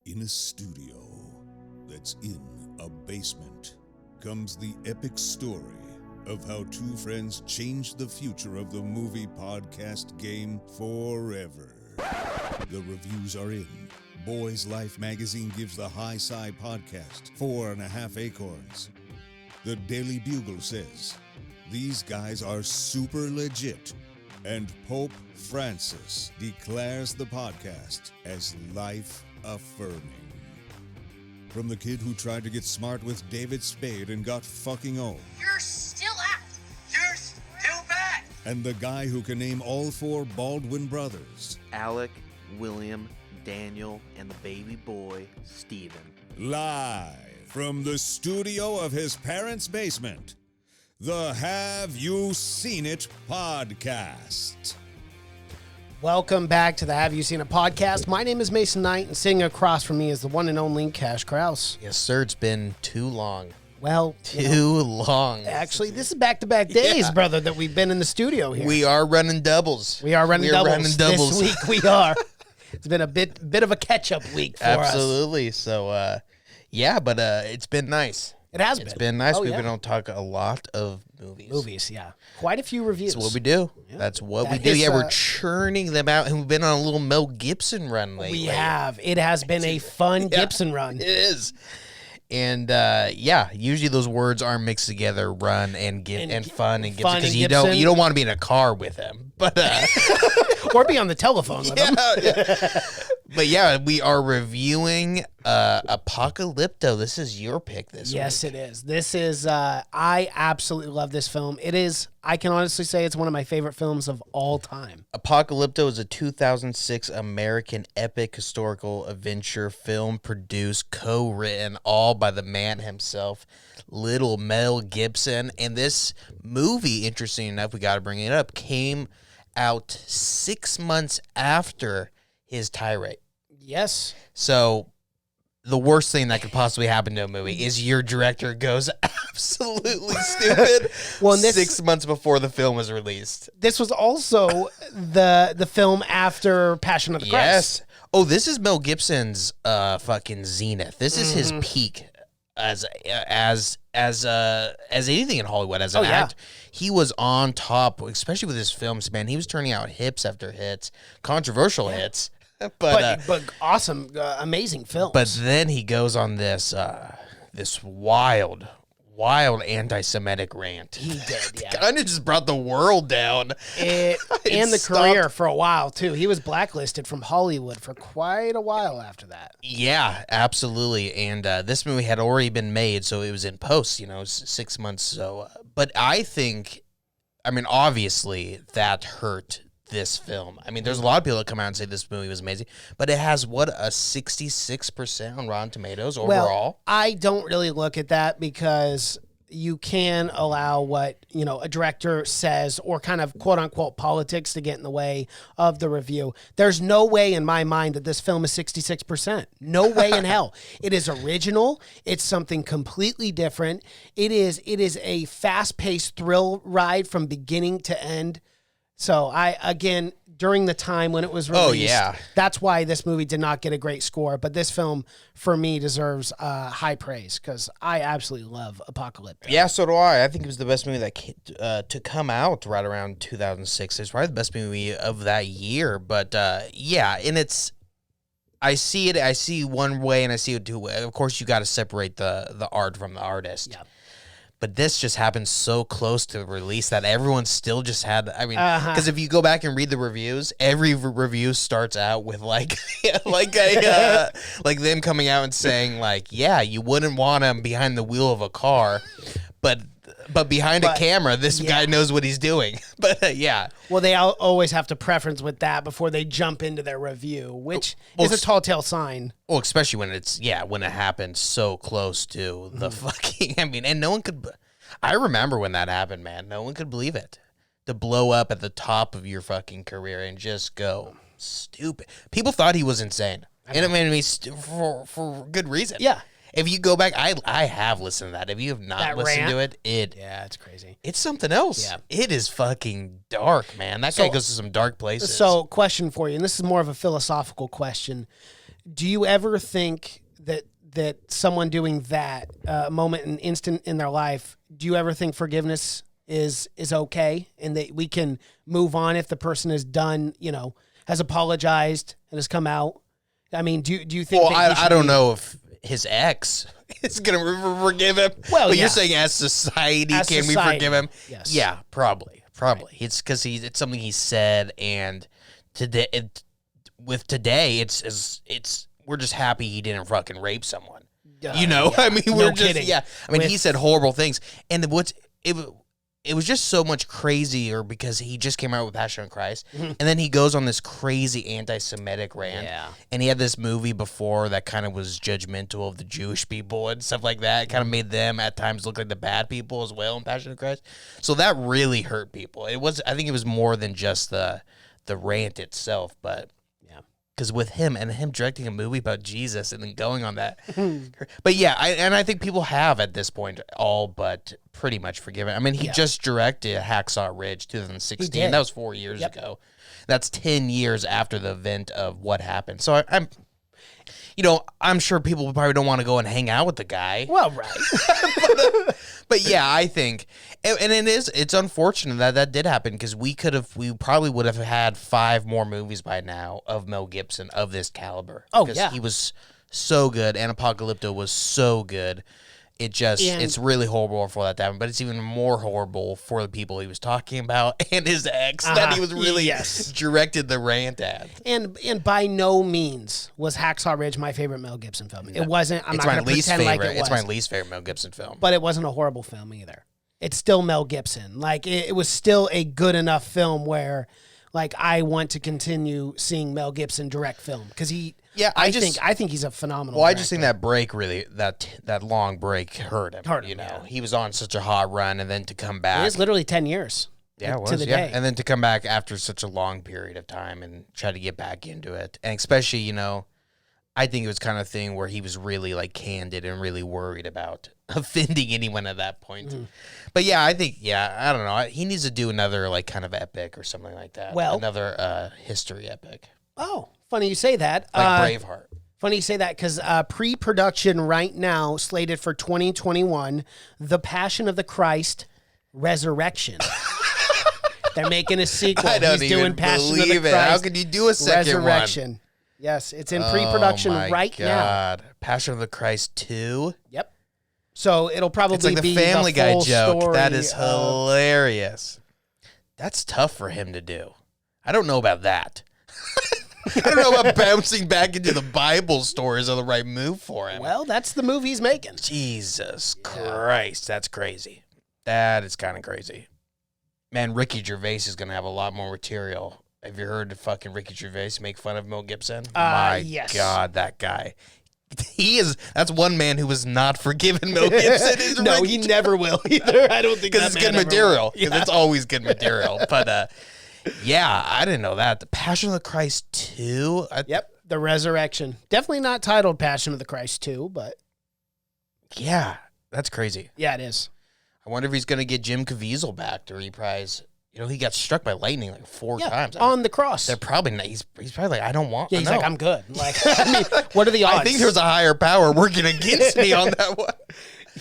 In a studio that's in a basement comes the epic story of how two friends changed the future of the movie podcast game forever. The reviews are in. Boys Life magazine gives the High Sci podcast 4.5 acorns. The Daily Bugle says, these guys are super legit. And Pope Francis declares the podcast as life-affirming. From the kid who tried to get smart with David Spade and got fucking old. You're still bad. And the guy who can name all four Baldwin brothers. Alec, William, Daniel, and the baby boy, Stephen. Live from the studio of his parents' basement. The Have You Seen It podcast. Welcome back to the Have You Seen It podcast. My name is Mason Knight, and sitting across from me is the one and only Cash Kraus. Yes, sir. It's been too long. Well, Too long. Actually, this is back-to-back days, brother, that we've been in the studio here. We are running doubles. We are running doubles. This week we are. It's been a bit of a catch-up week for us. Absolutely. So, but it's been nice. It has been. It's been nice. Oh, We've yeah. been able to talk a lot of movies. Movies, yeah. Quite a few reviews. That's what we do. Yeah. That's what we That do. is, Yeah, we're churning them out, and we've been on a little Mel Gibson run lately. We have. It has been a fun Gibson run. It is. And usually those words are mixed together, run and fun and Gibson, because you don't want to be in a car with him, but or be on the telephone with him. But yeah, we are reviewing Apocalypto. This is your pick this week. Yes, it is. This is, I absolutely love this film. It is, I can honestly say it's one of my favorite films of all time. Apocalypto is a 2006 American epic historical adventure film produced, co-written, all by the man himself, little Mel Gibson. And this movie, interesting enough, we got to bring it up, came out 6 months after his tirade. Yes. So the worst thing that could possibly happen to a movie is your director goes absolutely stupid. Well, and 6 months before the film was released. This was also the film after Passion of the Christ. Yes. Oh, this is Mel Gibson's fucking zenith. This is his peak as anything in Hollywood as an actor. He was on top, especially with his films, man. He was turning out hits after hits, controversial hits. But awesome, amazing films. But then he goes on this wild anti-Semitic rant. He did, yeah. Kind of just brought the world down. And the career for a while, too. He was blacklisted from Hollywood for quite a while after that. Yeah, absolutely. And this movie had already been made, so it was in post, 6 months. So, but I think, obviously that hurt this film. There's a lot of people that come out and say this movie was amazing, but it has, a 66% on Rotten Tomatoes overall? Well, I don't really look at that because you can allow what, a director says or kind of quote unquote politics to get in the way of the review. There's no way in my mind that this film is 66%. No way in hell. It is original. It's something completely different. It is a fast-paced thrill ride from beginning to end. So during the time when it was released, that's why this movie did not get a great score. But this film, for me, deserves high praise because I absolutely love Apocalypto. Yeah, so do I. I think it was the best movie that to come out right around 2006. It's probably the best movie of that year. But and I see it. I see one way, and I see it two ways. Of course, you got to separate the art from the artist. Yeah. But this just happened so close to release that everyone still just had. Because if you go back and read the reviews, every review starts out with like them coming out and saying you wouldn't want him behind the wheel of a car, but behind a camera, this guy knows what he's doing. But Well, they always have to preference with that before they jump into their review, which is a tall tale sign. Well, especially when when it happened so close to the fucking. And no one could. I remember when that happened, man. No one could believe it. To blow up at the top of your fucking career and just go stupid. People thought he was insane, for good reason. Yeah. If you go back, I have listened to that. If you have not listened to it, it's crazy. It's something else. Yeah. It is fucking dark, man. That guy goes to some dark places. So, question for you, and this is more of a philosophical question. Do you ever think that someone doing that moment, an instant in their life, do you ever think forgiveness is okay and that we can move on if the person has done, has apologized and has come out? I mean, do you think? Well, I don't know if his ex is going to forgive him. Well, but you're saying as society, can we forgive him? Yes. Yeah, probably. Right. It's because it's something he said, and today, it's we're just happy he didn't fucking rape someone. I mean, we're just kidding. I mean, he said horrible things, and it was just so much crazier because he just came out with Passion of Christ, and then he goes on this crazy anti-Semitic rant. Yeah. And he had this movie before that kind of was judgmental of the Jewish people and stuff like that. It kind of made them at times look like the bad people as well in Passion of Christ. So that really hurt people. I think it was more than just the rant itself, but because with him directing a movie about Jesus and then going on that. But yeah, I think people have at this point all but pretty much forgiven. I mean, he just directed Hacksaw Ridge 2016. That was 4 years ago. That's 10 years after the event of what happened. So I'm sure people probably don't want to go and hang out with the guy. Well, right. But yeah, I think, and it's unfortunate that did happen because we probably would have had 5 more movies by now of Mel Gibson of this caliber. Oh, because he was so good, and Apocalypto was so good. It's really horrible for that to happen, but it's even more horrible for the people he was talking about and his ex that he was really directed the rant at. And by no means was Hacksaw Ridge my favorite Mel Gibson film. It wasn't. I'm not going to pretend like it was. It's my least favorite Mel Gibson film. But it wasn't a horrible film either. It's still Mel Gibson. Like it was still a good enough film where, like, I want to continue seeing Mel Gibson direct film because he. Yeah, I think he's a phenomenal. Well, I just think that break really that long break hurt him. He was on such a hot run, and then to come back, it was literally 10 years. Yeah, it was. To the day. And then to come back after such a long period of time and try to get back into it, and especially I think it was kind of thing where he was really like candid and really worried about offending anyone at that point. Mm-hmm. But yeah, I think I don't know. He needs to do another like kind of epic or something like that. Well, another history epic. Oh. Funny you say that. Like Braveheart. Funny you say that because pre-production right now, slated for 2021, The Passion of the Christ, Resurrection. They're making a sequel. I don't He's even doing Passion believe of the it. Christ, How could you do a second Resurrection. one? Yes, it's in pre-production right now. Passion of the Christ 2? Yep. So it'll probably be the Family Guy joke. That is story hilarious. That's tough for him to do. I don't know about that. I don't know about bouncing back into the Bible stories are the right move for him. Well, that's the move he's making. Jesus Christ, that's crazy. That is kind of crazy. Man, Ricky Gervais is going to have a lot more material. Have you heard fucking Ricky Gervais make fun of Mel Gibson? My God, that guy. That's one man who was not forgiven Mel Gibson. No, he never will either. I don't think because it's good material. Because it's always good material. But, yeah, I didn't know that. The Passion of the Christ 2? Yep, the Resurrection. Definitely not titled Passion of the Christ 2, but... Yeah, that's crazy. Yeah, it is. I wonder if he's going to get Jim Caviezel back to reprise. He got struck by lightning like 4 times. On the cross. They're probably not. He's probably like, I don't want... Yeah, he's like, I'm good. Like, I mean, what are the odds? I think there's a higher power working against me on that one.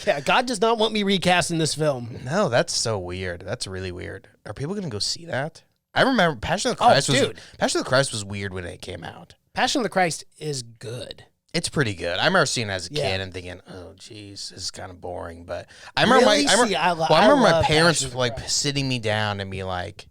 Yeah, God does not want me recasting this film. No, that's so weird. That's really weird. Are people going to go see that? I remember Passion of the Christ was weird when it came out. Passion of the Christ is good. It's pretty good. I remember seeing it as a kid and thinking, "Oh, geez, this is kind of boring." But I remember my parents like sitting me down and be like,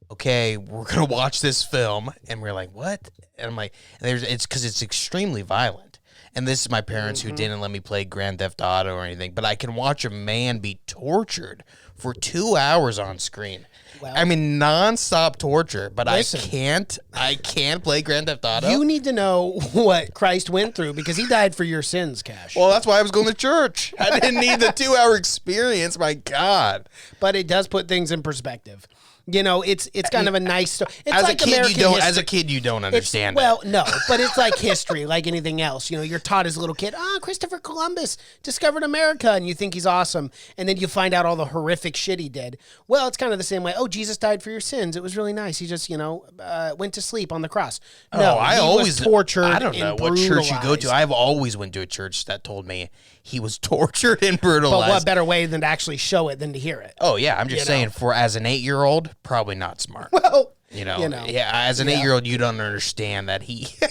"Okay, we're gonna watch this film," and we're like, "What?" And I'm like, "It's because it's extremely violent." And this is my parents who didn't let me play Grand Theft Auto or anything, but I can watch a man be tortured for 2 hours on screen. Well, I mean, nonstop torture, but listen, I can't play Grand Theft Auto. You need to know what Christ went through because he died for your sins, Cash. Well, that's why I was going to church. I didn't need the 2 hour experience. My God. But it does put things in perspective. You know, it's kind of a nice story. It's As like a kid, American you don't. history. As a kid, you don't understand it. Well, no, but it's like history, like anything else. You know, you're taught as a little kid, Christopher Columbus discovered America, and you think he's awesome, and then you find out all the horrific shit he did. Well, it's kind of the same way. Oh, Jesus died for your sins. It was really nice. He just, went to sleep on the cross. No, I he always was tortured. I don't know and what church you go to. brutalized. I've always went to a church that told me he was tortured and brutalized. But what better way than to actually show it than to hear it? Oh yeah, I'm just saying. For as an 8-year-old, probably not smart. Well, Yeah, as an 8-year-old, you don't understand that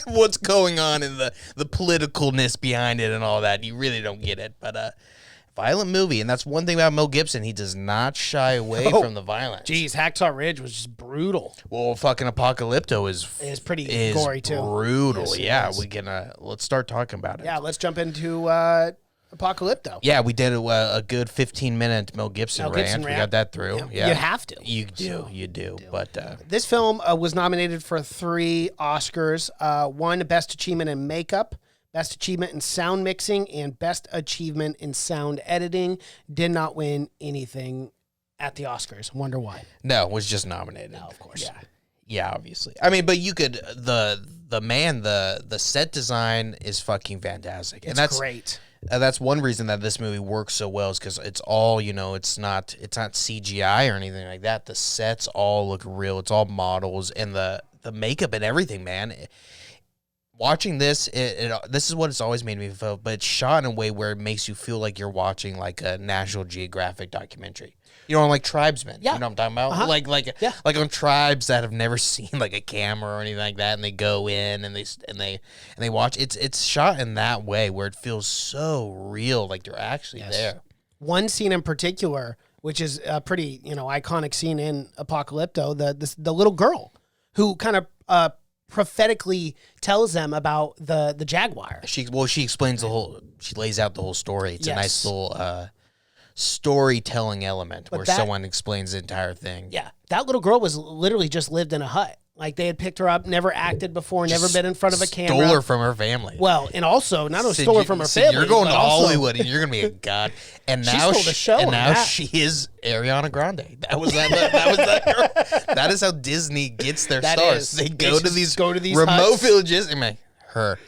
what's going on in the politicalness behind it and all that. You really don't get it. But violent movie, and that's one thing about Mel Gibson. He does not shy away from the violence. Geez, Hacksaw Ridge was just brutal. Well, fucking Apocalypto It's pretty gory too. Brutal. Yes, We can let's start talking about it. Yeah, let's jump into Apocalypto. Yeah, we did a good 15-minute Mel Gibson rant. We got that through. Yeah. You have to. You do. But This film was nominated for 3 Oscars. 1, Best Achievement in Makeup, Best Achievement in Sound Mixing, and Best Achievement in Sound Editing. Did not win anything at the Oscars. Wonder why. No, was just nominated. No, of course. Yeah, obviously. I mean, but you could the set design is fucking fantastic. And that's great. That's one reason that this movie works so well is because it's all, it's not CGI or anything like that. The sets all look real. It's all models, and the makeup and everything, man. Watching this, this is what it's always made me feel, but it's shot in a way where it makes you feel like you're watching like a National Geographic documentary. Like Tribesmen. Yeah. You know what I'm talking about? Like on tribes that have never seen like a camera or anything like that, and they go in and they watch. It's shot in that way where it feels so real, like you're actually there. One scene in particular, which is a pretty iconic scene in Apocalypto, the little girl who kind of prophetically tells them about the jaguar. She explains she lays out the whole story. It's a nice little storytelling element where someone explains the entire thing. Yeah. That little girl was literally just lived in a hut. Like they had picked her up, never acted before, never been in front of a camera. Stole her from her family. Well, and also not only stole her from her family. You're going to Hollywood and you're going to be a god. And now she stole the show. And now she is Ariana Grande. That was that girl. That is how Disney gets their stars. They go to these remote huts. villages. Her.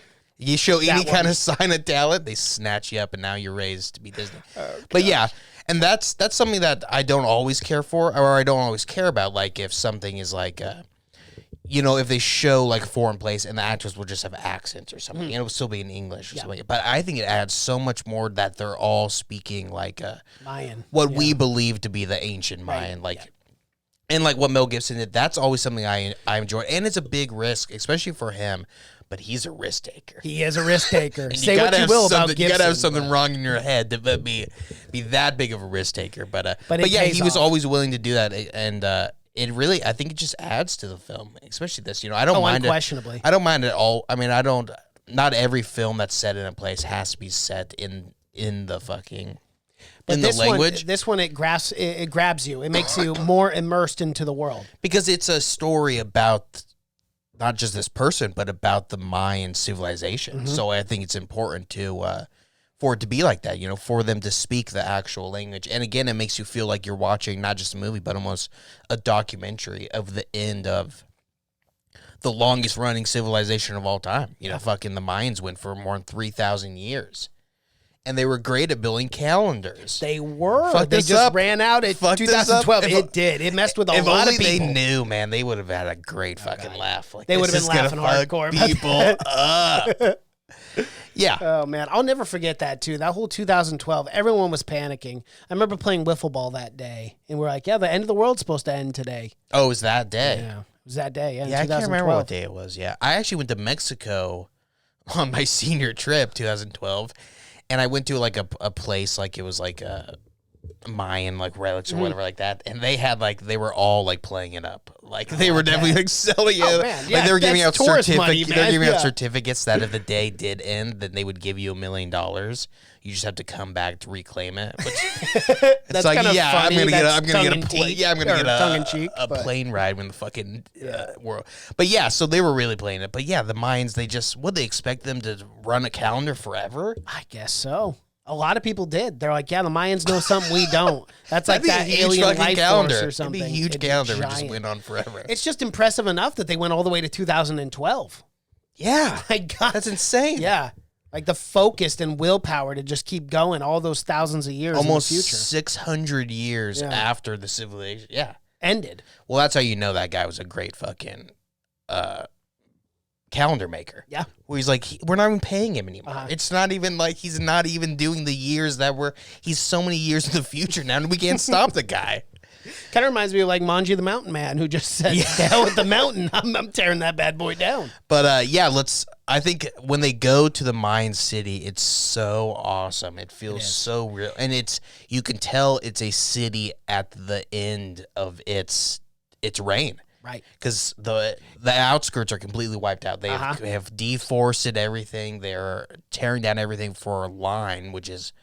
You show any kind of sign of talent, they snatch you up, and now you're raised to be Disney. But yeah, and that's something that I don't always care for, or I don't always care about. Like if something is like, if they show like a foreign place and the actors will just have accents or something, and it will still be in English or something. But I think it adds so much more that they're all speaking like Mayan, what we believe to be the ancient Mayan, and like what Mel Gibson did. That's always something I enjoy, and it's a big risk, especially for him. But he's a risk taker. He is a risk taker. Say what you will about Gibson. You gotta have something wrong in your head to be that big of a risk taker. But yeah, he was always willing to do that, and it really, I think it just adds to the film, especially this. I don't mind unquestionably. it. I don't mind it all. I mean, not every film that's set in a place has to be set in the fucking. But in the language. This one, it grabs you. It makes you more immersed into the world because it's a story about not just this person, but about the Mayan civilization. So I think it's important for it to be like that, for them to speak the actual language. And again, it makes you feel like you're watching not just a movie, but almost a documentary of the end of the longest running civilization of all time. Fucking the Mayans went for more than 3,000 years. And they were great at building calendars. They were. They just ran out in 2012. It did. It messed with a lot of people. If only they knew, man, they would have had a great fucking laugh. Like, they would have been laughing hardcore. People up. Yeah. Oh, man. I'll never forget that, too. That whole 2012, everyone was panicking. I remember playing wiffle ball that day. And we're like, the end of the world's supposed to end today. Oh, it was that day? Yeah. It was that day, Yeah, I can't remember what day it was, yeah. I actually went to Mexico on my senior trip, 2012. And I went to like a place like it was like a Mayan like relics or whatever like that, and they were all like playing it up, like they were definitely like selling it. Like they were giving out certificates. They're giving out certificates that if the day did end, then they would give you $1 million. You just have to come back to reclaim it. That's like, funny. I'm gonna get a plane ride when the fucking world. But yeah, so they were really playing it. But yeah, the Mayans, would they expect them to run a calendar forever? I guess so. A lot of people did. They're like, yeah, the Mayans know something we don't. That's like that alien life calendar. force or something. It'd be a huge calendar that just went on forever. It's just impressive enough that they went all the way to 2012. Yeah. My God. That's insane. Yeah. Like the focus and willpower to just keep going all those thousands of years almost in the future. 600 years after the civilization. Yeah. Ended. Well, that's how you know that guy was a great fucking calendar maker. Yeah. Where he's like, we're not even paying him anymore. It's not even like he's not even doing the years that he's so many years in the future now, and we can't stop the guy. Kind of reminds me of like Manji the Mountain Man, who just said, "The hell with the mountain, I'm tearing that bad boy down." But I think when they go to the Mayan city, it's so awesome. It feels so real, and you can tell it's a city at the end of its reign. Right. Because the outskirts are completely wiped out. They have deforested everything. They're tearing down everything for a line, which is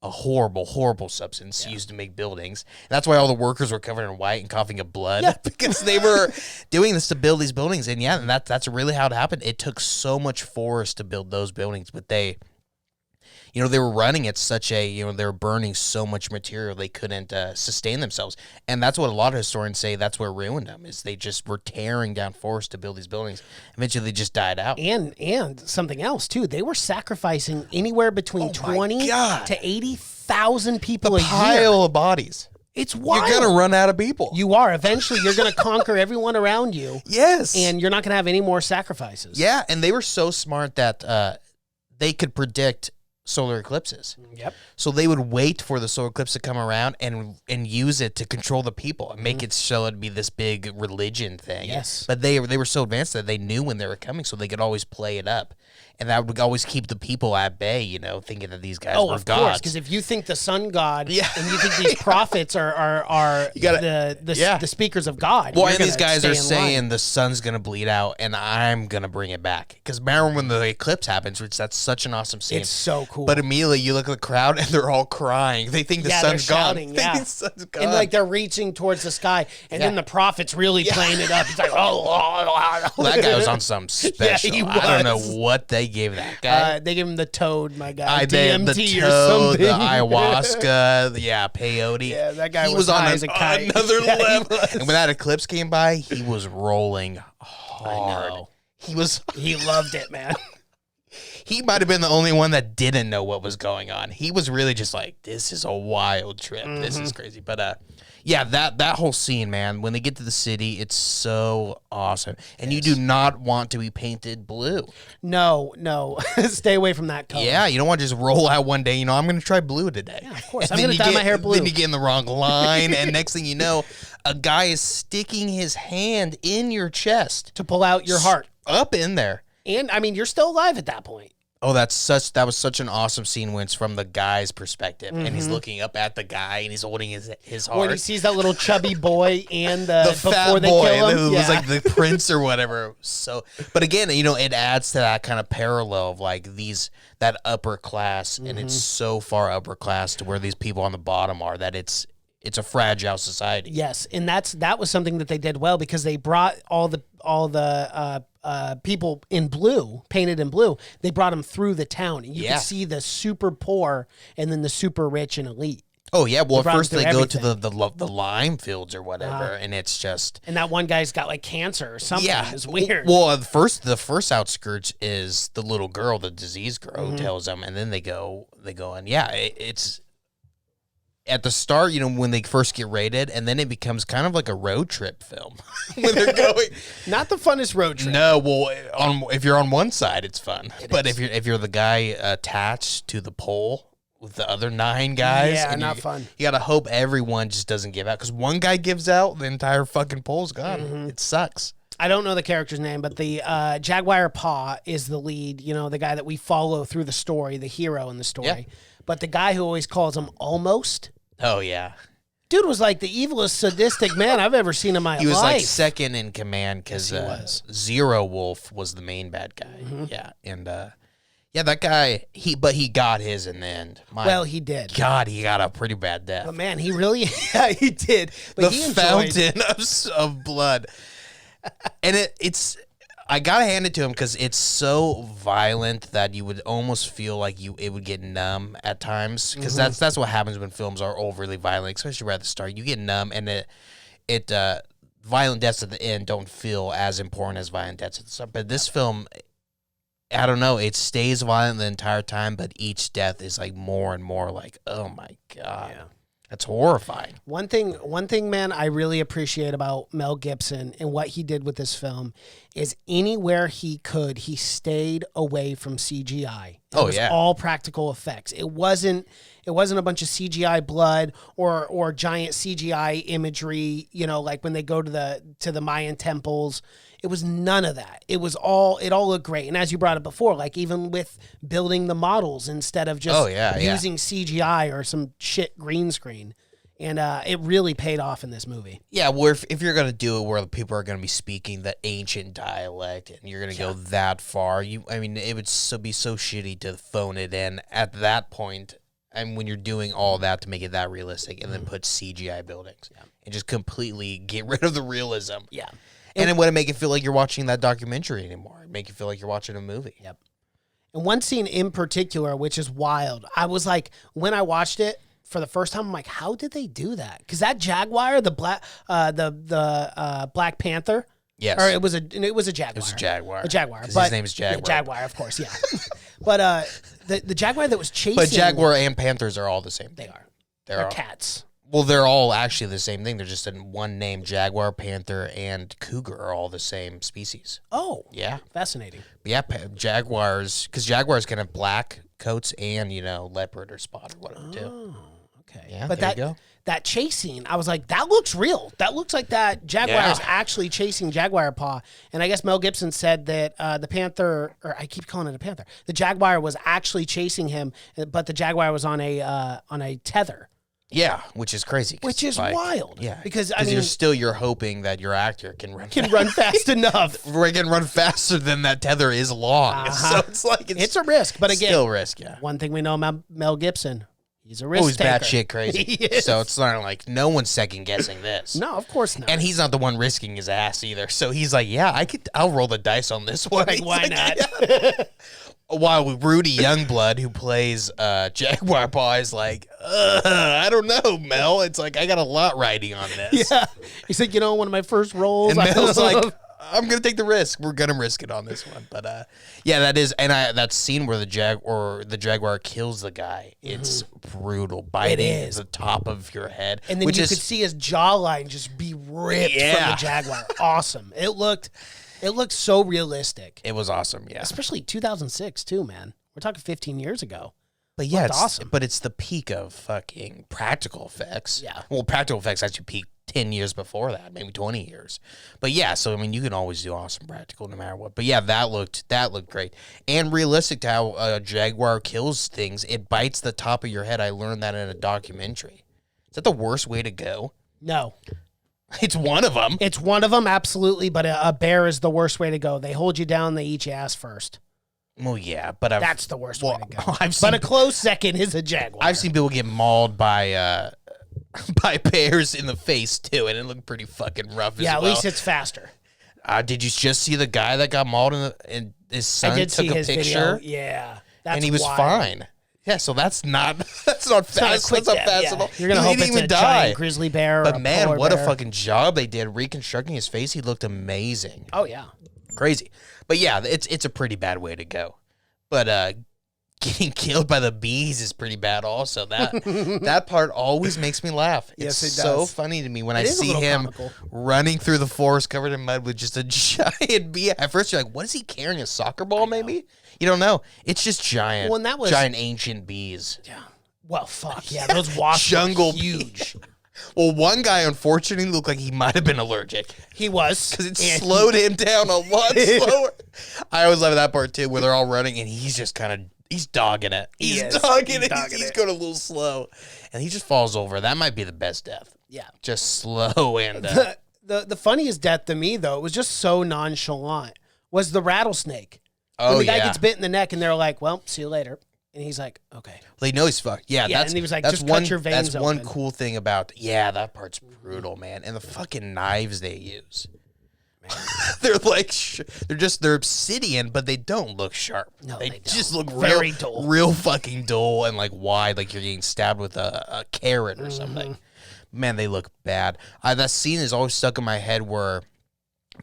a horrible, horrible substance used to make buildings. And that's why all the workers were covered in white and coughing up blood because they were doing this to build these buildings. And and that's really how it happened. It took so much forest to build those buildings, but they were running at such a, they were burning so much material they couldn't sustain themselves. And that's what a lot of historians say that's what ruined them, is they just were tearing down forest to build these buildings. Eventually they just died out. And something else too, they were sacrificing anywhere between 20 to 80,000 people a year. Pile of bodies. It's wild. You're going to run out of people. You are. Eventually you're going to conquer everyone around you. Yes. And you're not going to have any more sacrifices. Yeah, and they were so smart that they could predict solar eclipses. Yep. So they would wait for the solar eclipse to come around and use it to control the people and make it so it'd be this big religion thing. Yes. But they were so advanced that they knew when they were coming, so they could always play it up. And that would always keep the people at bay, thinking that these guys were gods. Oh, of course, because if you think the sun god and you think these prophets are the speakers of God. Well, and these guys are saying the sun's going to bleed out and I'm going to bring it back. Because remember when the eclipse happens, which that's such an awesome scene. It's so cool. But immediately you look at the crowd and they're all crying. They think the sun's gone. Shouting, They think the sun's gone. And like they're reaching towards the sky, and then the prophet's really playing it up. It's like, well, that guy was on something special. he I don't know what they gave that guy. They give him the toad, my guy. The DMT toad, or something. the ayahuasca, peyote. Yeah, that guy he was on high as a kite. another level. And when that eclipse came by, he was rolling hard. I know. He loved it, man. He might have been the only one that didn't know what was going on. He was really just like, this is a wild trip. This is crazy. But that whole scene, man, when they get to the city, it's so awesome. And you do not want to be painted blue. No. Stay away from that color. Yeah, you don't want to just roll out one day, I'm going to try blue today. Yeah, of course. I'm going to dye my hair blue. Then you get in the wrong line, and next thing you know, a guy is sticking his hand in your chest. To pull out your heart. Up in there. And, I mean, you're still alive at that point. Oh, that was such an awesome scene when it's from the guy's perspective, and he's looking up at the guy and he's holding his heart. When he sees that little chubby boy and the fat before they boy kill him, who was like the prince or whatever. So, but again, it adds to that kind of parallel of like that upper class, and it's so far upper class to where these people on the bottom are that it's a fragile society. Yes, and that was something that they did well because they brought all the people in blue, painted in blue. They brought them through the town, and you could see the super poor and then the super rich and elite. Oh yeah, well at first they go to the lime fields or whatever, and it's just and that one guy's got like cancer or something. Yeah, it's weird. Well, the first outskirts is the little girl, the diseased girl, who tells them, and then they go and it's. At the start, when they first get raided, and then it becomes kind of like a road trip film when they're going. Not the funnest road trip. No, well, if you're on one side, it's fun. But if you're the guy attached to the pole with the other 9 guys, not fun. You gotta hope everyone just doesn't give out, because one guy gives out, the entire fucking pole's gone. It sucks. I don't know the character's name, but the Jaguar Paw is the lead. The guy that we follow through the story, the hero in the story. Yeah. But the guy who always calls him Almost. Oh, yeah. Dude was like the evilest, sadistic man I've ever seen in my life. He was like second in command because Zero Wolf was the main bad guy. Yeah. And that guy, he got his in the end. He did. God, he got a pretty bad death. But man, he really, he did. But the fountain of blood. And it's I gotta hand it to him because it's so violent that you would almost feel like it would get numb at times. Because that's what happens when films are overly violent, especially right at the start. You get numb, and violent deaths at the end don't feel as important as violent deaths at the start. But this film, I don't know, it stays violent the entire time, but each death is like more and more like, oh my God. Yeah. That's horrifying. One thing, man, I really appreciate about Mel Gibson and what he did with this film is anywhere he could, he stayed away from CGI. It was all practical effects. It wasn't a bunch of CGI blood or giant CGI imagery, like when they go to the Mayan temples. It was none of that. It all looked great. And as you brought up before, like even with building the models instead of just using CGI or some shit green screen. And it really paid off in this movie. Yeah, well, if you're going to do it where the people are going to be speaking the ancient dialect and you're going to go that far, it would be so shitty to phone it in at that point. And when you're doing all that to make it that realistic and then put CGI buildings and just completely get rid of the realism. Yeah. And it wouldn't make it feel like you're watching that documentary anymore. It'd make you feel like you're watching a movie. Yep. And one scene in particular, which is wild, I was like, when I watched it for the first time, I'm like, how did they do that? Because that Jaguar, the Black Panther, yes, or it was a Jaguar. It was a Jaguar. A Jaguar. Because his name is Jaguar. Yeah, Jaguar, of course, yeah. But the Jaguar that was chasing. But Jaguar and Panthers are all the same thing. They are. They're all cats. Well, they're all actually the same thing. They're just in one name. Jaguar, Panther, and Cougar are all the same species. Oh. Yeah. Fascinating. But yeah, Jaguars, because Jaguars can have black coats and, leopard or spot or whatever, too. Oh, okay. Yeah, but there you go. That chase scene, I was like, that looks real. That looks like that Jaguar is actually chasing Jaguar Paw. And I guess Mel Gibson said that the Panther, or I keep calling it a Panther, the Jaguar was actually chasing him, but the Jaguar was on a tether. Yeah, which is crazy. Which is wild. Yeah, because you're hoping that your actor can run fast enough. Can run faster than that tether is long. So it's like it's a risk, but again, still risk. Yeah. One thing we know about Mel Gibson, he's a risk he's taker. batshit crazy. So it's not like no one's second guessing this. No, of course not. And he's not the one risking his ass either. So he's like, yeah, I'll roll the dice on this one. Like, why not? Yeah. While Rudy Youngblood, who plays Jaguar Paw, is like, I don't know, Mel. It's like, I got a lot riding on this. Yeah. He's like, one of my first roles. And Mel's like, I'm going to take the risk. We're going to risk it on this one. But yeah, that is, and that scene where the Jaguar kills the guy, it's brutal, biting the top of your head. And then you could see his jawline just be ripped from the Jaguar. Awesome. It looked so realistic. It was awesome, yeah. Especially 2006 too, man. We're talking 15 years ago. But yeah, it's awesome. But it's the peak of fucking practical effects. Yeah. Well, practical effects actually peaked 10 years before that, maybe 20 years. But yeah, so you can always do awesome practical no matter what. But yeah, that looked great. And realistic to how a Jaguar kills things. It bites the top of your head. I learned that in a documentary. Is that the worst way to go? No. It's one of them. It's one of them, absolutely. But a bear is the worst way to go. They hold you down. They eat your ass first. Well, yeah, but that's the worst way to go. But a close second is a Jaguar. I've seen people get mauled by bears in the face too, and it looked pretty fucking rough. Yeah, at least it's faster. Did you just see the guy that got mauled and his son took a picture? Video. Yeah, and he was fine. Yeah, so that's not fast. That's not fast at all. You're gonna hope it's a giant grizzly bear. But man, what a fucking job they did reconstructing his face. He looked amazing. Oh yeah, crazy. But yeah, it's a pretty bad way to go. But getting killed by the bees is pretty bad also. That part always makes me laugh. Yes, It's it so does. funny to me when I see him running through the forest covered in mud with just a giant bee. At first you're like, what is he carrying, a soccer ball maybe? You don't know. It's just giant, giant ancient bees. Yeah. Well, fuck. Yeah, those wasps Jungle are huge. Well, one guy, unfortunately, looked like he might have been allergic. He was. Because it slowed him down a lot slower. I always love that part, too, where they're all running, and he's just kind of, he's dogging it. He's dogging it. He's going a little slow. And he just falls over. That might be the best death. Yeah. Just slow and... The funniest death to me, though, it was just so nonchalant, was the rattlesnake. Oh, when the guy gets bit in the neck, and they're like, well, see you later. And he's like, okay. Well, they know he's fucked. Yeah, and he was like, just cut your veins open. One cool thing about, that part's brutal, man. And the fucking knives they use. They're like they're obsidian, but they don't look sharp. No, they don't. just look Very dull. real fucking dull and like wide, like you're getting stabbed with a carrot or something. Man, they look bad. That scene is always stuck in my head where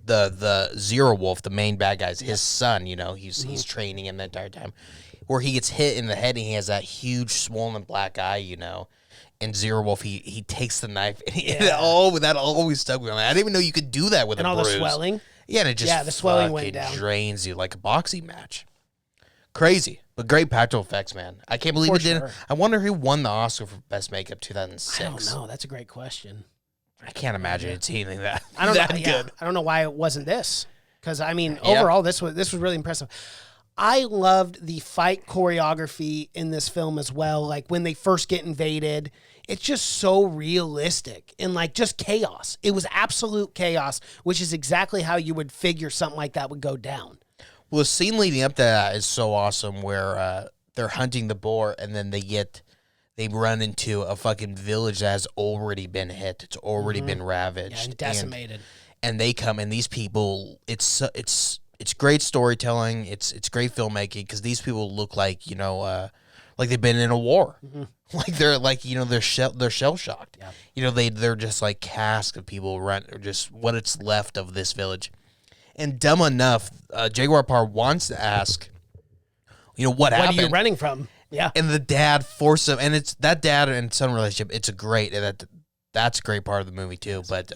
the Zero Wolf, the main bad guy's his son. You know, he's training him the entire time, where he gets hit in the head and he has that huge swollen black eye. You know. And Zero Wolf, he takes the knife, and that always stuck with me. I didn't even know you could do that with a bruise. And all the swelling. Yeah, and it just the swelling went down. Drains you like a boxing match. Crazy, but great practical effects, man. I can't believe it didn't. I wonder who won the Oscar for Best Makeup 2006. I don't know. That's a great question. I can't imagine it's anything that I don't that know. good. Yeah, I don't know why it wasn't this. Because I mean, overall, this was really impressive. I loved the fight choreography in this film as well. Like when they first get invaded, it's just so realistic and like just chaos. It was absolute chaos, which is exactly how you would figure something like that would go down. Well, the scene leading up to that is so awesome where they're hunting the boar and then they run into a fucking village that has already been hit. It's already been ravaged. And decimated. And they come, and these people, it's great storytelling. It's great filmmaking because these people look like, you know, like they've been in a war. Like they're like, you know, they're shell shocked. Yeah. You know, they're just like casks of people or just what it's left of this village. And dumb enough, Jaguar Parr wants to ask, you know, what happened? What are you running from? Yeah. And the dad forced him, and it's that dad and son relationship. It's that's a great part of the movie too. But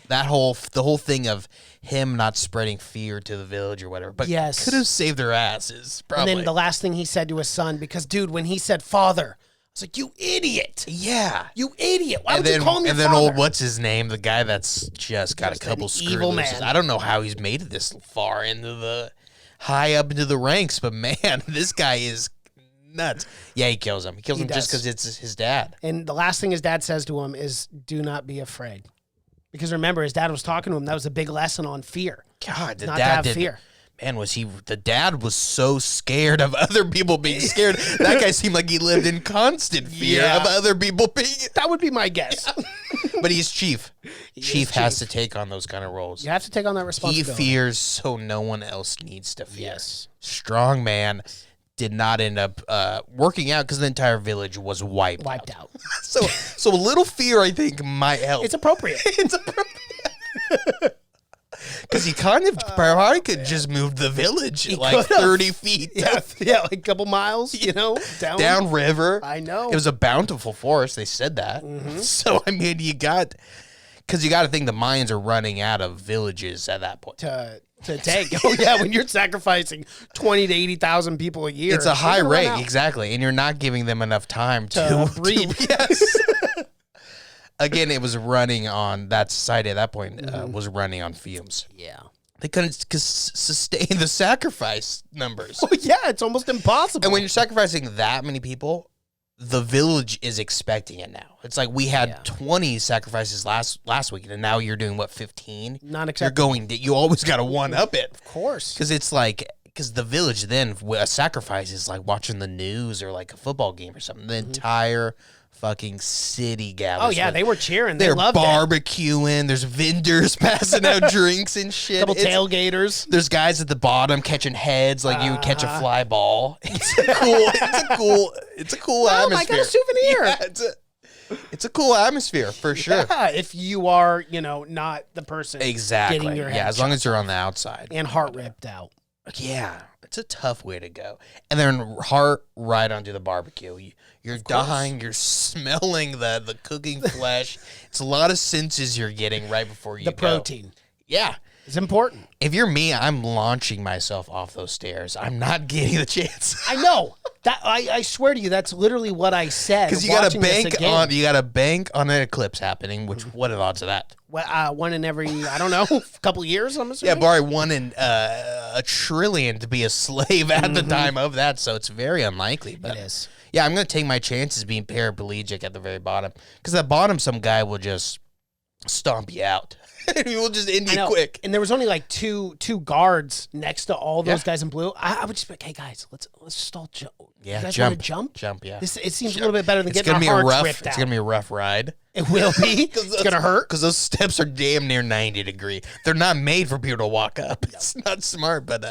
the whole thing of him not spreading fear to the village or whatever, but could have saved their asses. Probably. And then the last thing he said to his son, because dude, when he said father, I was like, you idiot. Yeah. You idiot. Why would you call him your father? And then old, what's his name? The guy that's just got a couple screw evil looses. man. I don't know how he's made it this far high up into the ranks, but man, this guy is nuts. Yeah, he kills him. He kills him just because it's his dad. And the last thing his dad says to him is, do not be afraid. Because remember, his dad was talking to him. That was a big lesson on fear. God, the not dad to have fear. Man, the dad was so scared of other people being scared. That guy seemed like he lived in constant fear of other people being. That would be my guess. But he's chief. Chief has to take on those kind of roles. You have to take on that responsibility. He fears so no one else needs to fear. Yes. Strong man. Did not end up working out because the entire village was wiped out. So a little fear, I think, might help. It's appropriate. It's appropriate. Because he kind of probably could just move the village like 30 feet. Yeah, like a couple miles, you know, down river. I know. It was a bountiful forest. They said that. So, I mean, because you got to think the Mayans are running out of villages at that point. To take. Oh, yeah, when you're sacrificing 20 to 80,000 people a year. It's a high rate, exactly. And you're not giving them enough time to breathe. Yes. Again, it was running on, that society at that point was running on fumes. Yeah. They couldn't sustain the sacrifice numbers. Oh, yeah, it's almost impossible. And when you're sacrificing that many people, the village is expecting it now. It's like we had 20 sacrifices last week, and now you're doing, 15? Not acceptable. You always got to one-up it. Of course. Because it's like, the village then, a sacrifice is like watching the news or like a football game or something. The entire fucking city gathers. Oh, yeah, they were cheering. They're loved barbecuing. There's vendors passing out drinks and shit. Couple tailgaters. There's guys at the bottom catching heads like you would catch a fly ball. It's a cool atmosphere. I got a souvenir. Yeah, it's a cool atmosphere for sure. Yeah, if you are, not the person getting your head as long as you're on the outside. And heart ripped out. Yeah, it's a tough way to go. And then heart right onto the barbecue. You're dying. You're smelling the cooking flesh. It's a lot of senses you're getting right before you go. The protein. Yeah. It's important. If you're me, I'm launching myself off those stairs. I'm not getting the chance. I know. That I swear to you, that's literally what I said. Because you got to bank on an eclipse happening. Which what are the odds of that? Well, one in every couple years. I'm assuming. Yeah, barring one in a trillion to be a slave at the time of that. So it's very unlikely. But it is. Yeah, I'm going to take my chances being paraplegic at the very bottom. Because at the bottom, some guy will just stomp you out. He will just end you quick. And there was only like two guards next to all those guys in blue. I would just be like, hey guys, let's just all jump. Yeah, you guys want to jump? Jump, yeah. It seems a little bit better than getting our hearts ripped out. It's going to be a rough ride. It will be. It's going to hurt. Because those steps are damn near 90 degree. They're not made for people to walk up. It's not smart, but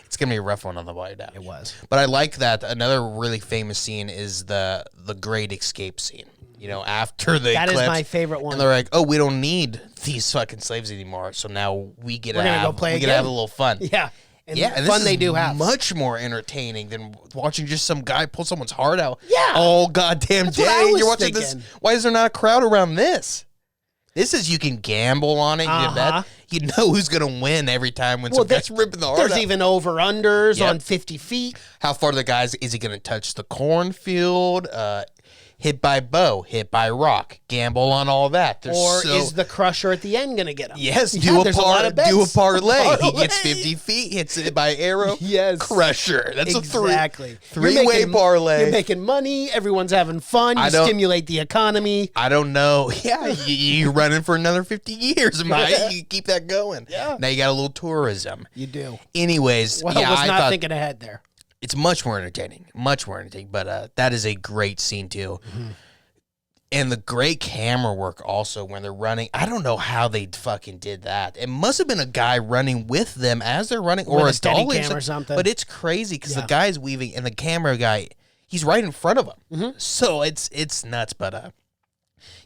it's going to be a rough one on the way down. It was. But I like that. Another really famous scene is the Great Escape scene. You know, after the That eclipse, is my favorite one. and they're like, "Oh, we don't need these fucking slaves anymore. So now we get to go play we get to again." have a little fun." Yeah. And And fun this they is do have. much more entertaining than watching just some guy pull someone's heart out. Yeah. all goddamn That's what I day. was You're watching this. thinking. Why is there not a crowd around this? This is you can gamble on it. You can bet. You know who's gonna win every time when some guy's ripping the heart There's out. even over-unders Yep. on 50 feet. How far the guys is he gonna touch the cornfield? Hit by bow, hit by rock, gamble on all that. Or is the crusher at the end going to get him? Yes, Yeah, there's a lot of bets. do a parlay. He Parlay. gets 50 feet, hits it by arrow. Yes. Crusher. That's Exactly. a three-way parlay. You're making money. Everyone's having fun. You stimulate the economy. I don't know. Yeah, you're running for another 50 years, Mike. You keep that going. Yeah. Now you got a little tourism. You do. Anyways, Well, yeah, I was I not thought thinking ahead there. it's much more entertaining. Much more entertaining. But that is a great scene, too. Mm-hmm. And the great camera work also when they're running. I don't know how they fucking did that. It must have been a guy running with them as they're running, or With a steady dolly cam or something. But it's crazy because the guy's weaving, and the camera guy, he's right in front of him. Mm-hmm. So it's nuts. But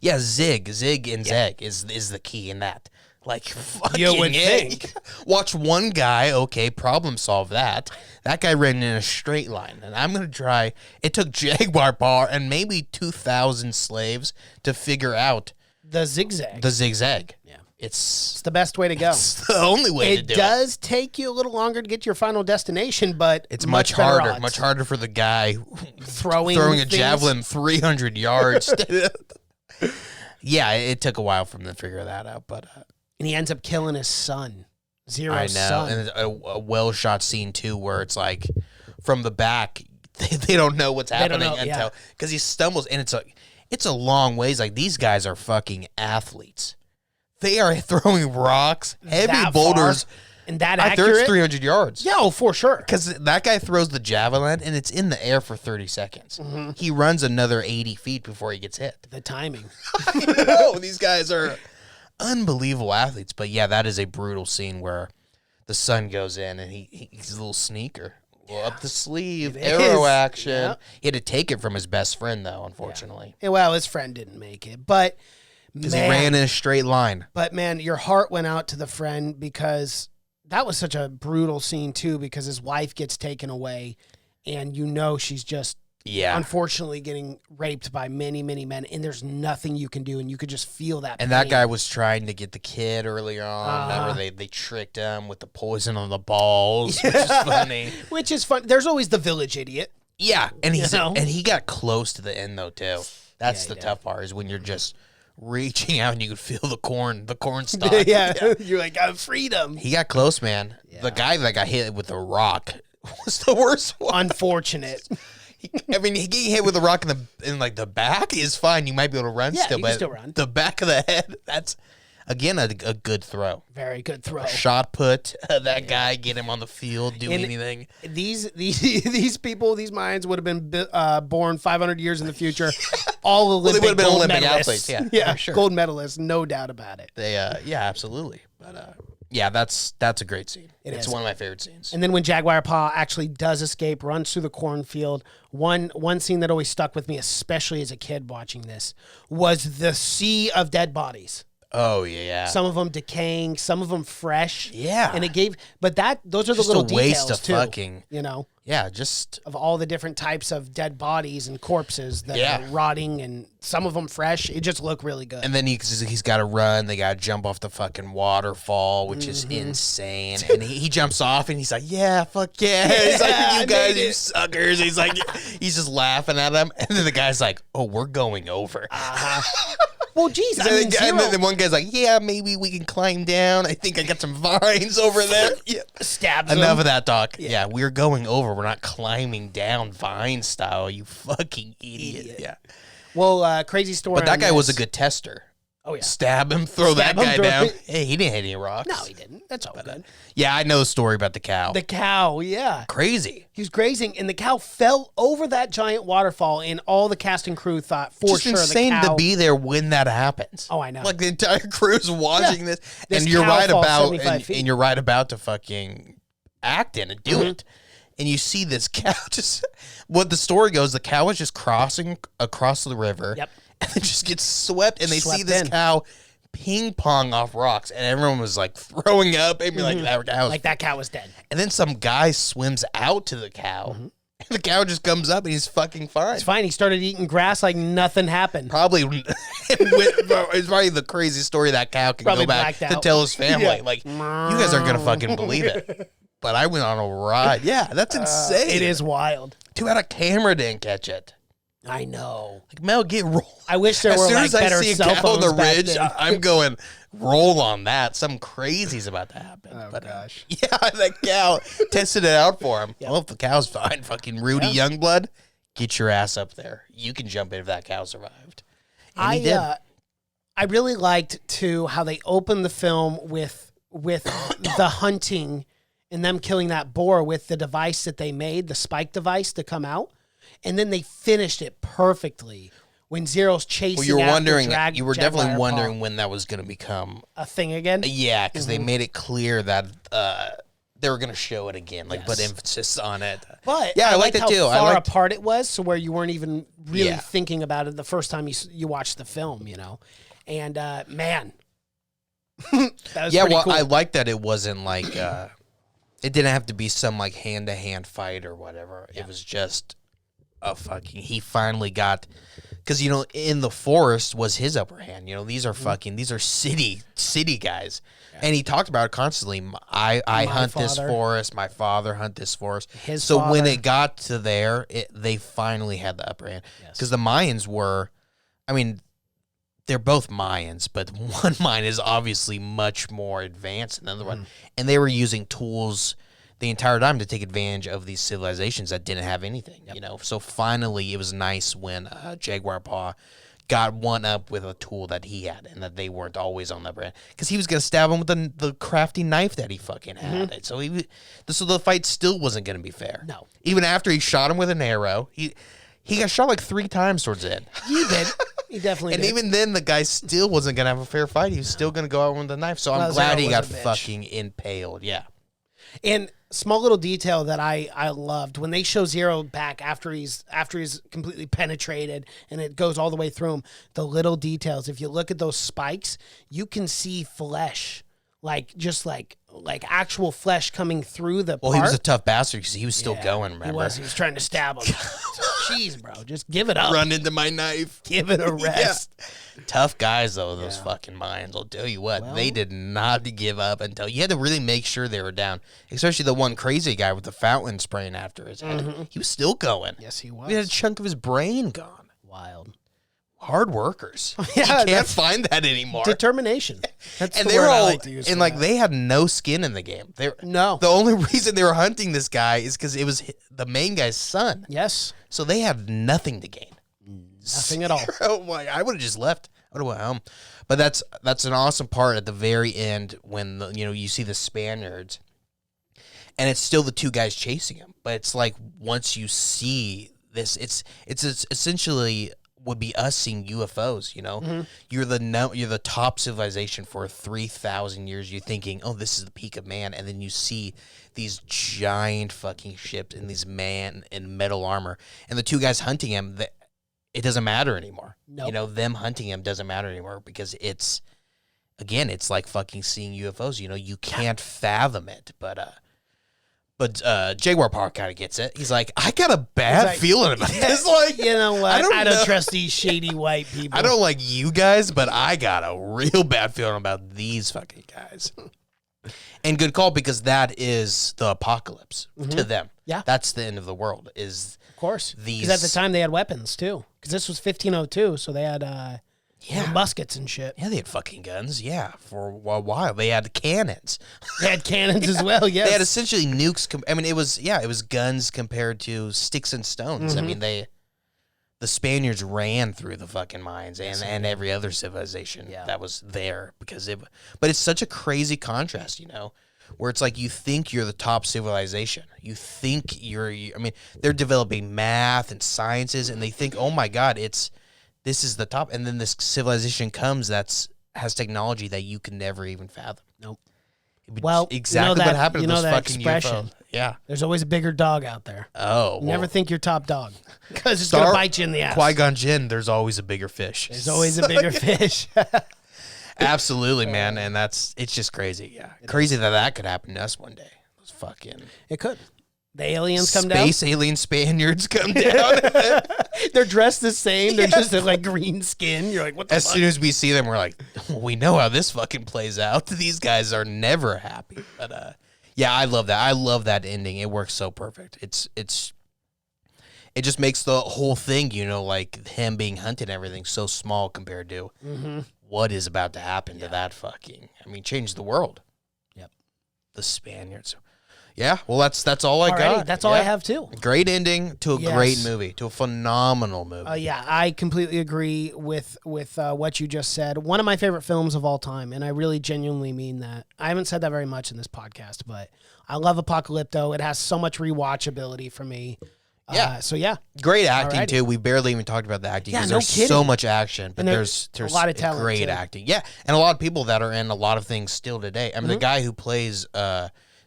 yeah, zig and zeg is the key in that. Like, fucking You would think. Watch one guy, okay, problem solve that. That guy ran in a straight line, and I'm going to try. It took Jaguar Paw and maybe 2,000 slaves to figure out The zigzag. the zigzag. Yeah. It's It's the best way to go. the only way to It do it. does take you a little longer to get to your final destination, but It's much much better harder. odds. Much harder for the guy Throwing a things. javelin 300 yards. Yeah, it took a while for them to figure that out, but And he ends up killing his son. Zero's I know. son. And a well-shot scene, too, where it's like from the back, they don't know what's don't happening know, until because he stumbles, and it's a long ways. Like, these guys are fucking athletes. They are throwing rocks, heavy That boulders. far? And that I think accurate? it's 300 yards. Yeah, oh, for sure. Because that guy throws the javelin, and it's in the air for 30 seconds. Mm-hmm. He runs another 80 feet before he gets hit. The timing. No, these guys are unbelievable athletes. But yeah, that is a brutal scene where the sun goes in and he's a little sneaker. Well, up the sleeve, It arrow is. action. Yeah. He had to take it from his best friend, though, unfortunately. Yeah, well, his friend didn't make it, but Because he ran in a straight line. But man, your heart went out to the friend because that was such a brutal scene too. Because his wife gets taken away, and you know she's just unfortunately getting raped by many, many men, and there's nothing you can do, and you could just feel that. And that guy was trying to get the kid earlier on. Remember, they tricked him with the poison on the balls, which is funny. Which is fun. There's always the village idiot. Yeah, and You he got close to the end though too. That's Yeah, the he tough part is when you're just reaching out and you can feel the corn stalk. yeah, you're like, I'm freedom. He got close, man. The guy that got hit with a rock was the worst one. Unfortunate. I mean, he getting hit with a rock in like the back is fine. You might be able to run Yeah, still, you can but still run. the back of the head, that's again a good throw. Very good throw. Shot put that guy, get him on the field, do anything. These people, these Mayans would have been born 500 years in the future. All Olympic they would have been gold Olympic medalists. athletes, yeah, yeah, for sure. gold medalists, no doubt about it. They yeah, absolutely. But yeah, that's a great scene. It's is. one of my favorite scenes. And then when Jaguar Paw actually does escape, runs through the cornfield, one scene that always stuck with me, especially as a kid watching this, was the sea of dead bodies. Oh yeah. Some of them decaying, some of them fresh. Yeah. And it gave, but those are the Just little a waste details of too. fucking- You know, Yeah, just of all the different types of dead bodies and corpses that Yeah. are rotting, and some of them fresh. It just looked really good. and then he's got to run. They got to jump off the fucking waterfall, which is insane. And he jumps off, and he's like, "Yeah, fuck yeah!" He's like, I "You guys, made you it." suckers!" He's like, he's just laughing at him. And then the guy's like, "Oh, we're going over." Well, geez, I mean, and Zero then one guy's like, "Yeah, maybe we can climb down. I think I got some vines over there." Yeah. stabs him. Enough of that talk. Yeah, we're going over. We're not climbing down vine style. You fucking idiot. Yeah. Well, crazy story. But that on guy was a this. good tester. Oh, yeah. Stab him, throw Stab that guy him, down. throw- Hey, he didn't hit any rocks. No, he didn't. That's all good. Yeah, I know the story about the cow. The cow, yeah. Crazy. He was grazing, and the cow fell over that giant waterfall, and all the cast and crew thought for Just sure insane the cow... to be there when that happens. Oh, I know. Like the entire crew's watching this, This and you're cow right falls about 75 feet. and you're right about to fucking act in and do Mm-hmm. it. And you see this cow just what the story goes, the cow is just crossing across the river. Yep. And it just gets swept, and they see Swept this in. cow ping pong off rocks, and everyone was like throwing up and be like, that cow. Like that cow was dead. And then some guy swims out to the cow, and the cow just comes up, and he's fucking fine. It's fine. He started eating grass like nothing happened. Probably, it's probably the craziest story that cow can Probably go back blacked to out. tell his family. Yeah. Like, you guys aren't gonna fucking believe it, but I went on a ride. Yeah, that's insane. It is wild. Too bad a camera didn't catch it. I know. Like, Mel, get roll. I wish there As were soon like as I better see a cell cow on phones the back ridge, then. I'm going roll on that. Something crazy's about to happen. Oh, but, gosh. yeah, that cow tested it out for him. Well, if the cow's fine, fucking Rudy Youngblood, get your ass up there. You can jump in if that cow survived. And he did. I really liked too how they opened the film with the hunting and them killing that boar with the device that they made, the spike device to come out, and then they finished it perfectly when Zero's chasing. Well, you were after wondering. Drag- You were Jaguar definitely Paw. wondering when that was going to become. A thing again. Yeah, because they made it clear that they were going to show it again, like put emphasis on it. But yeah, I liked liked it how too. Far apart it was, so where you weren't even really Yeah. thinking about it the first time you watched the film, you know. And man, that was Yeah, pretty well, cool. I like that it wasn't like it didn't have to be some like hand to hand fight or whatever. It was just a fucking. He finally got because you know in the forest was his upper hand. You know these are fucking these are city guys, and he talked about it constantly. I hunt this father. forest. My father hunt this forest. His so when father. it got to there, they finally had the upper hand because the Mayans were, I mean. They're both Mayans, but one Mayan is obviously much more advanced than the other one. And they were using tools the entire time to take advantage of these civilizations that didn't have anything, you know? So finally, it was nice when Jaguar Paw got one up with a tool that he had and that they weren't always on the brand. Because he was going to stab him with the crafty knife that he fucking had. And so, so the fight still wasn't going to be fair. No. Even after he shot him with an arrow, he got shot like 3 times towards the end. He did. He definitely And did. even then, the guy still wasn't going to have a fair fight. He was still going to go out with the knife. So I'm Well, glad Zero he was got a bitch. fucking impaled. Yeah. And small little detail that I loved when they show Zero back after he's completely penetrated and it goes all the way through him. The little details. If you look at those spikes, you can see flesh, like just like actual flesh coming through the. Well, part. he was a tough bastard because he was still going, remember? He was trying to stab him. Jeez, bro, just give it up. Run into my knife. Give it a rest. Tough guys, though, those fucking Mayans. I'll tell you what, they did not give up until you had to really make sure they were down. Especially the one crazy guy with the fountain spraying after his head. He was still going. Yes, he was. He had a chunk of his brain gone. Wild. Hard workers. Yeah, you can't that's- find that anymore. Determination. That's And the they were word I all, like to use. and for like that. they had no skin in the game. No. The only reason they were hunting this guy is because it was the main guy's son. Yes. So they had nothing to gain. Nothing at all. Oh my! I would have just left. I would have went home. But that's an awesome part at the very end when you see the Spaniards, and it's still the 2 guys chasing him. But it's like once you see this, it's essentially would be us seeing UFOs. You know, you're the top civilization for 3,000 years. You're thinking, oh, this is the peak of man, and then you see these giant fucking ships and these man in metal armor, and the 2 guys hunting him. It doesn't matter anymore. Nope. You know, them hunting him doesn't matter anymore because it's like fucking seeing UFOs. You know, you can't fathom it. But Jaguar Park kind of gets it. He's like, I got a bad feeling about this. Like, You know what? I don't know. trust these shady white people. I don't like you guys, but I got a real bad feeling about these fucking guys. And good call, because that is the apocalypse to them. Yeah. That's the end of the world. Of course. These- Because at the time they had weapons too. Because this was 1502, so they had muskets and shit. Yeah, they had fucking guns. Yeah, for a while they had cannons. They had cannons as well. Yes. They had essentially nukes. I mean, it was guns compared to sticks and stones. I mean, the Spaniards ran through the fucking Mayans and every other civilization that was there but it's such a crazy contrast, where it's like you think you're the top civilization. You think they're developing math and sciences, and they think, oh my God, this is the top. And then this civilization comes has technology that you can never even fathom. Nope. Well, exactly what happened to those fucking expression. UFOs. Yeah. There's always a bigger dog out there. Oh. Never think you're top dog because it's going to bite you in the ass. Qui-Gon Jinn, there's always a bigger fish. There's always a bigger fish. Absolutely, man. And it's just crazy. Yeah. Crazy that could happen to us one day. Those fucking. It could. The aliens come down. Space alien Spaniards come down. They're dressed the same. They're just like green skin. You're like, what the fuck? As soon as we see them, we're like, we know how this fucking plays out. These guys are never happy. But yeah, I love that. I love that ending. It works so perfect. It just makes the whole thing, like him being hunted and everything so small compared to what is about to happen to that fucking, change the world. Yep. The Spaniards. Yeah, well, that's all I got. That's all I have, too. Great ending to a great movie, to a phenomenal movie. Yeah, I completely agree with what you just said. One of my favorite films of all time, and I really genuinely mean that. I haven't said that very much in this podcast, but I love Apocalypto. It has so much rewatchability for me. Yeah. So, yeah. Great acting, too. We barely even talked about the acting because there's so much action, but there's a lot of talent, great acting. Yeah, and a lot of people that are in a lot of things still today. The guy who plays...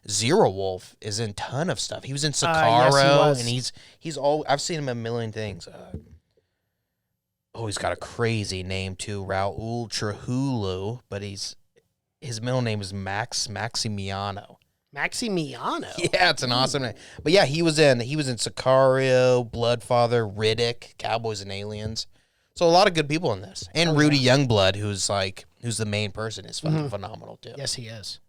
Zero Wolf is in a ton of stuff. He was in Sicario, and he's all. I've seen him in a million things. He's got a crazy name too, Raul Trujillo, but his middle name is Maximiano. Maximiano. Yeah, it's an awesome name. But yeah, he was in Sicario, Bloodfather, Riddick, Cowboys and Aliens. So a lot of good people in this, and Rudy Youngblood, who's the main person, is fucking phenomenal too. Yes, he is.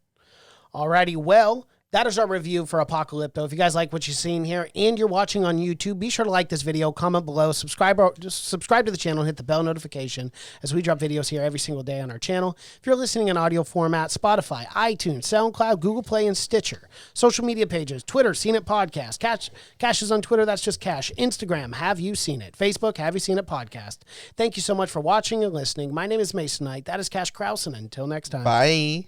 Alrighty, well, that is our review for Apocalypto. If you guys like what you've seen here and you're watching on YouTube, be sure to like this video, comment below, subscribe to the channel, and hit the bell notification as we drop videos here every single day on our channel. If you're listening in audio format, Spotify, iTunes, SoundCloud, Google Play, and Stitcher. Social media pages, Twitter, Seen It Podcast. Cash is on Twitter, that's just Cash. Instagram, Have You Seen It? Facebook, Have You Seen It Podcast. Thank you so much for watching and listening. My name is Mason Knight. That is Cash Krause, and until next time. Bye.